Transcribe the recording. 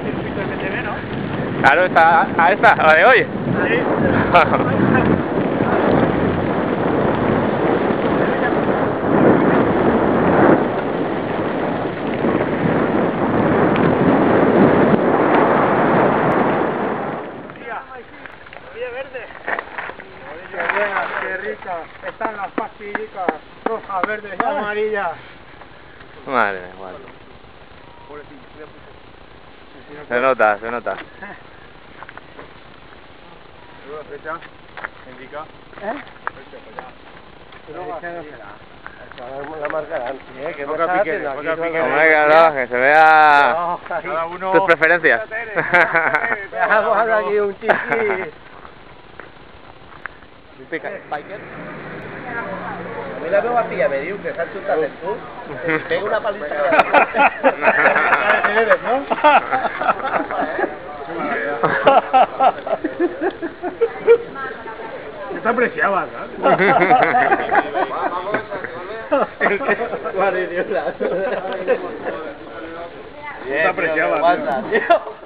circuito MTV, ¿no? Claro, a esta, a la de hoy. Sí. Oye, verde. Qué buenas, qué ricas. Están las pastillitas rojas, verdes y amarillas. Madre mía, madre. Se nota, se nota. ¿Alguna fecha? ¿Indica? La marcarán, que Poca pique, poca pique. Hombre, claro, que se vea Cada uno... tus preferencias. Vamos a dar aquí un chiqui. Biker. A mí la veo a pilla, me diu que s'ha xutat el cul, pega una paliza. eres, ¿no? Está apreciaba, ¿sabes? Guarda, Dios, Está apreciaba, tío.